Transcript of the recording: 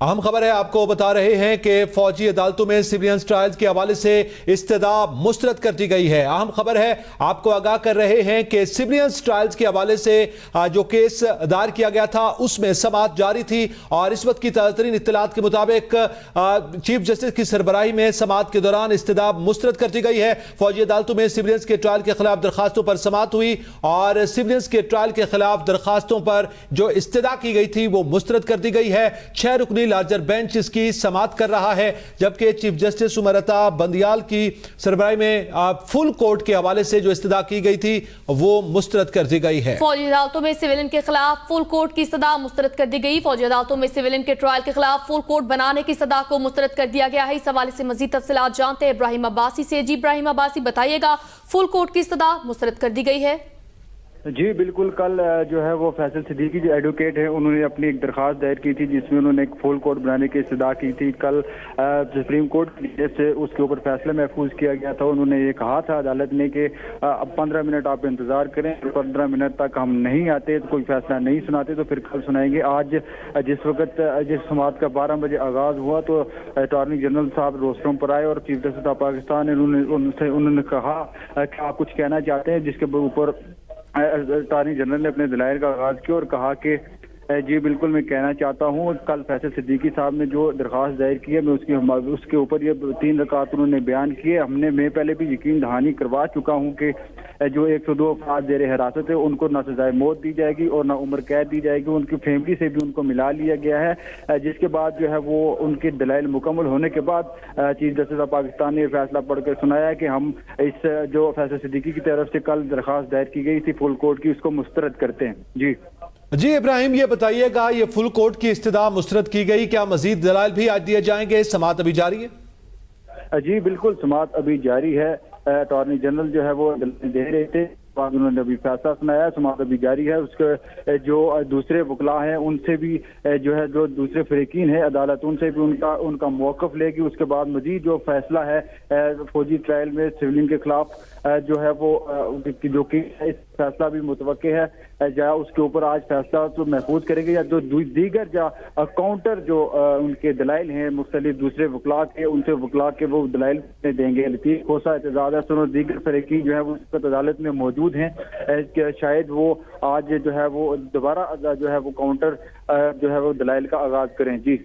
اہم خبر ہے، آپ کو بتا رہے ہیں کہ فوجی عدالتوں میں سیولینز ٹرائلز کے حوالے سے استدعا مسترد کر دی گئی ہے۔ اہم خبر ہے، آپ کو آگاہ کر رہے ہیں کہ سیولینز ٹرائلز کے حوالے سے جو کیس دائر کیا گیا تھا اس میں سماعت جاری تھی، اور اس وقت کی تازہ ترین اطلاعات کے مطابق چیف جسٹس کی سربراہی میں سماعت کے دوران استدعا مسترد کر دی گئی ہے۔ فوجی عدالتوں میں سیولینز کے ٹرائل کے خلاف درخواستوں پر سماعت ہوئی، اور سیولینز کے ٹرائل کے خلاف درخواستوں پر جو استدعا کی گئی تھی وہ مسترد کر دی گئی ہے۔ 6 رکنی لارجر بینچ اس کی سماعت کر رہا ہے، جبکہ چیف جسٹس عمر عطا بندیال کی سربراہی میں فل کورٹ کے حوالے سے جو استدعا کی گئی تھی وہ مسترد کر دی گئی ہے۔ فوجی عدالتوں میں سیولین کے خلاف فل کورٹ کی استدعا مسترد کر دی گئی۔ فوجی عدالتوں میں سیولین کے ٹرائل کے خلاف فل کورٹ بنانے کی استدعا کو مسترد کر دیا گیا ہے۔ اس حوالے سے مزید تفصیلات جانتے ہیں ابراہیم عباسی سے۔ جی ابراہیم عباسی، بتائیے گا، فل کورٹ کی استدعا مسترد کر دی گئی ہے؟ جی بالکل، کل جو ہے وہ فیصل صدیقی جو ایڈوکیٹ ہیں انہوں نے اپنی ایک درخواست دائر کی تھی جس میں انہوں نے ایک فل کورٹ بنانے کی استدعا کی تھی۔ کل سپریم کورٹ سے اس کے اوپر فیصلہ محفوظ کیا گیا تھا۔ انہوں نے یہ کہا تھا عدالت نے کہ اب 15 منٹ آپ انتظار کریں، 15 منٹ تک ہم نہیں آتے تو کوئی فیصلہ نہیں سناتے تو پھر کل سنائیں گے۔ آج جس وقت جس سماعت کا 12 بجے آغاز ہوا تو اٹارنی جنرل صاحب روسٹروم پر آئے اور چیف جسٹس آف پاکستان انہوں نے کہا کہ آپ کچھ کہنا چاہتے ہیں، جس کے اوپر اٹارنی جنرل نے اپنے دلائل کا آغاز کیا اور کہا کہ جی بالکل میں کہنا چاہتا ہوں، کل فیصل صدیقی صاحب نے جو درخواست دائر کی ہے میں اس کے اوپر یہ 3 رکعت انہوں نے بیان کیے۔ میں پہلے بھی یقین دہانی کروا چکا ہوں کہ جو 102 افراد زیر حراست ہے ان کو نہ سزائے موت دی جائے گی اور نہ عمر قید دی جائے گی۔ ان کی فیملی سے بھی ان کو ملا لیا گیا ہے، جس کے بعد جو ہے وہ ان کے دلائل مکمل ہونے کے بعد چیف جسٹس آف پاکستان نے فیصلہ پڑھ کر سنایا کہ ہم اس جو فیصل صدیقی کی طرف سے کل درخواست دائر کی گئی تھی فل کورٹ کی، اس کو مسترد کرتے ہیں۔ جی ابراہیم، یہ بتائیے گا، یہ فل کورٹ کی استدعا مسترد کی گئی، کیا مزید دلائل بھی آج دیے جائیں گے؟ سماعت ابھی جاری ہے؟ جی بالکل، سماعت ابھی جاری ہے۔ اٹارنی جنرل جو ہے وہ دے رہے تھے، انہوں نے ابھی فیصلہ سنایا، سماعت ابھی جاری ہے۔ اس کے جو دوسرے وکلاء ہیں ان سے بھی جو ہے جو دوسرے فریقین ہیں عدالت ان سے بھی ان کا موقف لے گی۔ اس کے بعد مزید جو فیصلہ ہے فوجی ٹرائل میں سیولین کے خلاف جو ہے وہ جو کہ فیصلہ بھی متوقع ہے، یا اس کے اوپر آج فیصلہ تو محفوظ کرے گے، یا جو دیگر کاؤنٹر جو ان کے دلائل ہیں مختلف دوسرے وکلاء کے، ان سے وکلاء کے وہ دلائل دیں گے۔ لطیف کھوسہ، اعتزاز احسن اور دیگر فریقین جو ہے وہ اس وقت عدالت میں موجود ہیں کہ شاید وہ آج جو ہے وہ دوبارہ جو ہے وہ کاؤنٹر جو ہے وہ دلائل کا آغاز کریں۔ جی